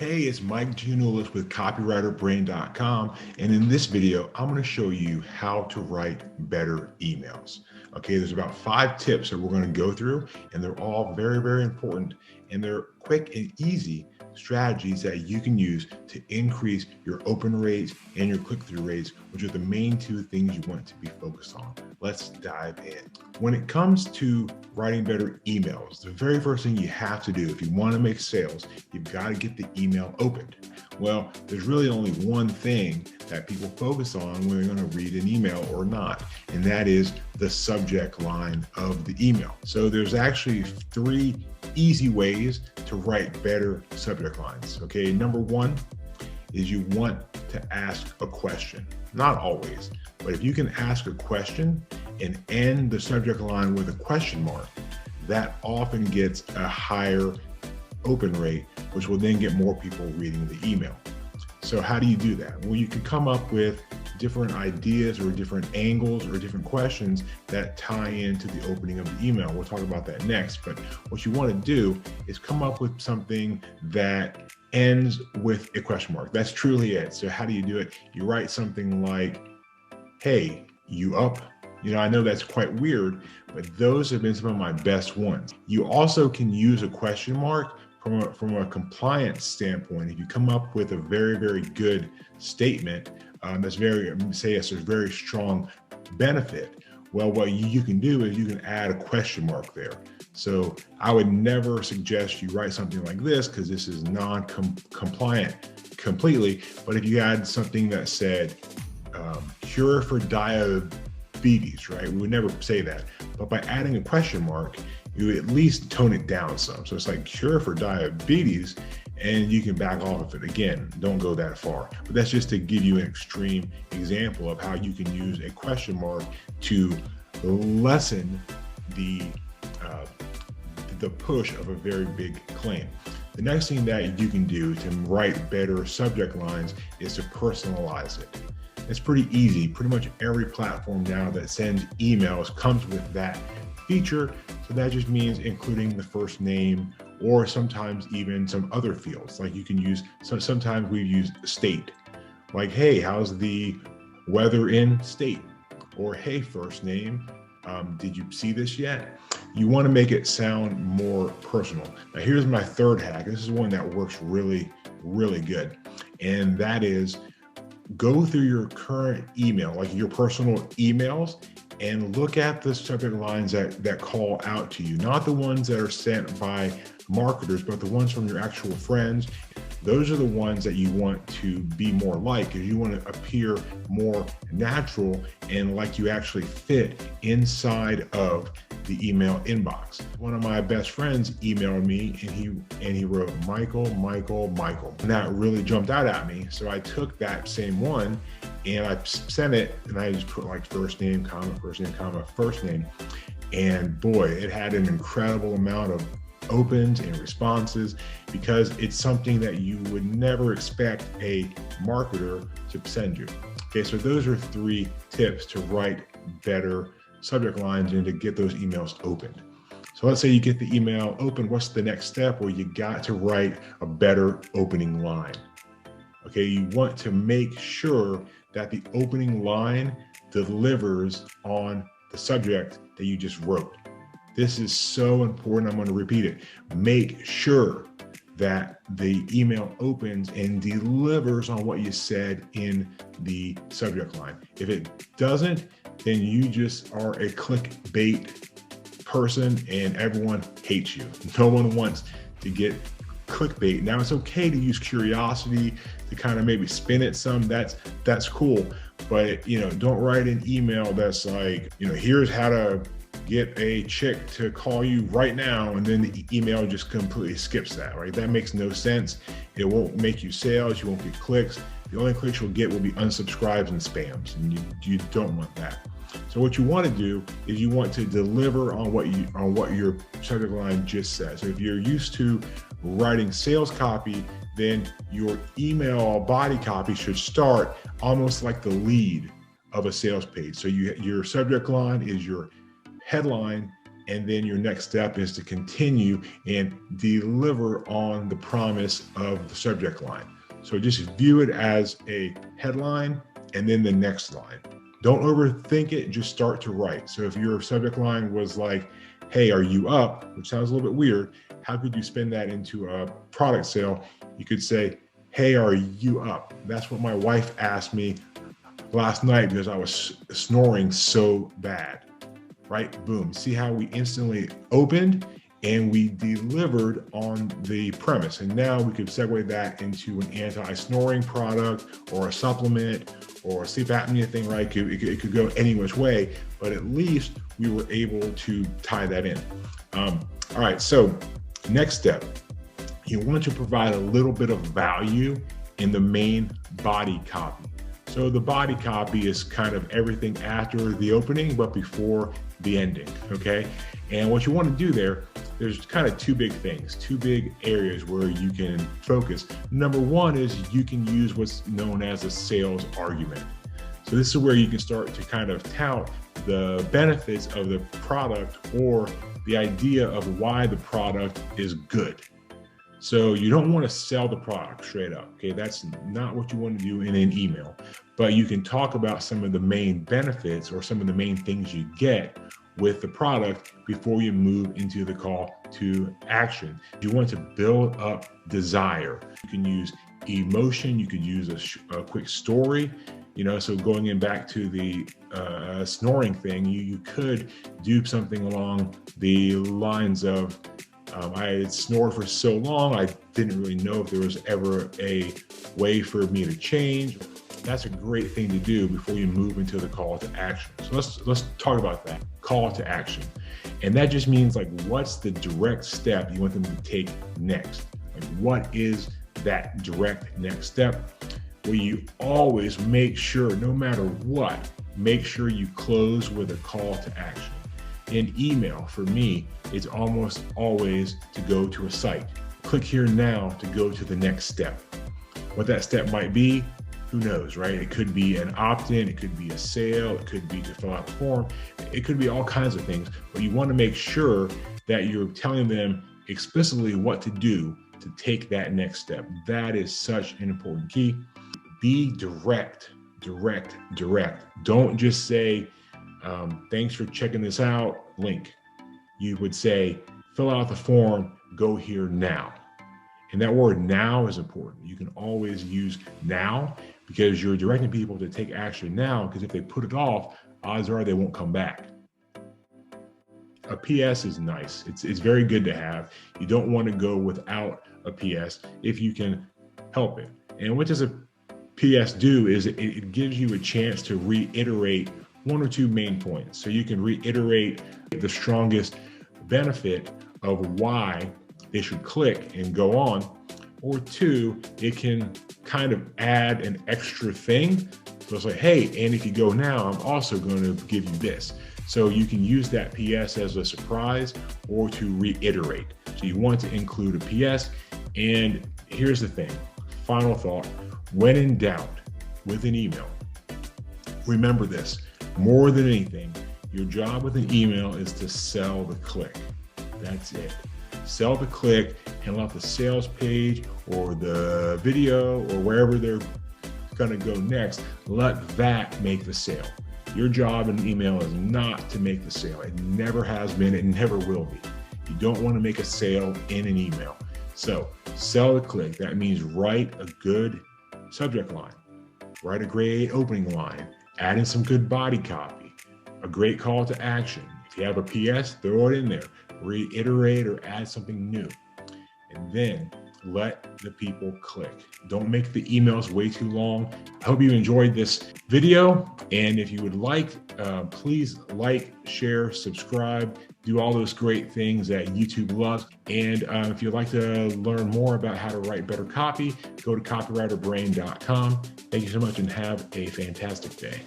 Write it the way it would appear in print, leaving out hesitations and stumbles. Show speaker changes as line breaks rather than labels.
Hey, it's Mike Giannoulis with copywriterbrain.com. And in this video, I'm going to show you how to write better emails. Okay, there's about 5 tips that we're going to go through, and they're all very, very important. And they're quick and easy strategies that you can use to increase your open rates and your click-through rates, which are the main 2 things you want to be focused on. Let's dive in. When it comes to writing better emails, the very first thing you have to do if you want to make sales, you've got to get the email opened. Well, there's really only one thing that people focus on when they're going to read an email or not, and that is the subject line of the email. So there's actually 3 easy ways to write better subject lines. Okay, number 1 is you want to ask a question. Not always, but if you can ask a question and end the subject line with a question mark, that often gets a higher open rate, which will then get more people reading the email. So how do you do that? Well, you can come up with different ideas or different angles or different questions that tie into the opening of the email. We'll talk about that next, but what you want to do is come up with something that ends with a question mark. That's truly it. So how do you do it? You write something like, hey, you up? You know, I know that's quite weird, but those have been some of my best ones. You also can use a question mark from a compliance standpoint. If you come up with a very, very good statement that's there's very strong benefit, well, what you can do is you can add a question mark there. So I would never suggest you write something like this because this is non-compliant completely. But if you add something that said, cure for diabetes, right? We would never say that. But by adding a question mark, you at least tone it down some. So it's like cure for diabetes, and you can back off of it. Again, don't go that far. But that's just to give you an extreme example of how you can use a question mark to lessen the push of a very big claim. The next thing that you can do to write better subject lines is to personalize it. It's pretty easy. Pretty much every platform now that sends emails comes with that feature. So that just means including the first name, or sometimes even some other fields. Like you can use, sometimes we use state, like, hey, how's the weather in state? Or hey, first name, did you see this yet? You want to make it sound more personal. Now here's my 3rd hack. This is one that works really, really good. And that is, go through your current email, like your personal emails, and look at the subject lines that call out to you, not the ones that are sent by marketers, but the ones from your actual friends. Those are the ones that you want to be more like, because you want to appear more natural and like you actually fit inside of the email inbox. One of my best friends emailed me and he wrote Michael. And that really jumped out at me. So I took that same one and I sent it, and I just put like first name, comma, first name, comma, first name. And boy, it had an incredible amount of opens and responses, because it's something that you would never expect a marketer to send you. Okay, so those are 3 tips to write better subject lines and to get those emails opened. So let's say you get the email open. What's the next step? Well, you got to write a better opening line. Okay, you want to make sure that the opening line delivers on the subject that you just wrote. This is so important. I'm going to repeat it. Make sure that the email opens and delivers on what you said in the subject line. If it doesn't, then you just are a clickbait person and everyone hates you. No one wants to get clickbait. Now, it's okay to use curiosity to kind of maybe spin it some. That's cool. But, don't write an email that's like, here's how to get a chick to call you right now, and then the email just completely skips that, right? That makes no sense. It won't make you sales. You won't get clicks. The only clicks you'll get will be unsubscribes and spams, and you don't want that. So what you want to do is you want to deliver on what your subject line just says. So if you're used to writing sales copy, then your email body copy should start almost like the lead of a sales page. So your subject line is your headline, And then your next step is to continue and deliver on the promise of the subject line. So just view it as a headline and then the next line. Don't overthink it, just start to write. So if your subject line was like, hey, are you up? Which sounds a little bit weird. How could you spin that into a product sale? You could say, hey, are you up? That's what my wife asked me last night because I was snoring so bad, right? Boom. See how we instantly opened and we delivered on the premise. And now we could segue that into an anti-snoring product or a supplement or a sleep apnea thing, right? It could go any which way, but at least we were able to tie that in. All right, so next step, you want to provide a little bit of value in the main body copy. So the body copy is kind of everything after the opening, but before the ending, okay? And what you want to do there's kind of two big things, two big areas where you can focus. Number one is you can use what's known as a sales argument. So this is where you can start to kind of tout the benefits of the product or the idea of why the product is good. So you don't want to sell the product straight up, okay? That's not what you want to do in an email, but you can talk about some of the main benefits or some of the main things you get with the product before you move into the call to action. You want to build up desire. You can use emotion, you could use a quick story, so going in back to the snoring thing, you could do something along the lines of, I had snored for so long, I didn't really know if there was ever a way for me to change. That's a great thing to do before you move into the call to action. So let's talk about that, call to action. And that just means like, what's the direct step you want them to take next? Like, what is that direct next step? Well, you always make sure, no matter what, make sure you close with a call to action. In email, for me, it's almost always to go to a site. Click here now to go to the next step. What that step might be, who knows, right? It could be an opt-in, it could be a sale, it could be to fill out the form, it could be all kinds of things, but you want to make sure that you're telling them explicitly what to do to take that next step. That is such an important key. Be direct, direct, direct. Don't just say, thanks for checking this out, link. You would say, fill out the form, go here now. And that word now is important. You can always use now because you're directing people to take action now, because if they put it off, odds are they won't come back. A PS is nice. It's very good to have. You don't want to go without a PS if you can help it. And what does a PS do is it gives you a chance to reiterate one or two main points. So you can reiterate the strongest benefit of why they should click and go on, or two, it can kind of add an extra thing. So it's like, hey, and if you go now, I'm also going to give you this. So you can use that PS as a surprise or to reiterate. So you want to include a PS. And here's the thing, final thought, when in doubt with an email, remember this, more than anything, your job with an email is to sell the click. That's it. Sell the click and let the sales page or the video or wherever they're going to go next, let that make the sale. Your job in an email is not to make the sale. It never has been. It never will be. You don't want to make a sale in an email. So sell the click. That means write a good subject line, write a great opening line, add in some good body copy, a great call to action. If you have a PS, throw it in there, reiterate or add something new, and then let the people click. Don't make the emails way too long. I hope you enjoyed this video. And if you would like, please like, share, subscribe, do all those great things that YouTube loves. And if you'd like to learn more about how to write better copy, go to copywriterbrain.com. Thank you so much and have a fantastic day.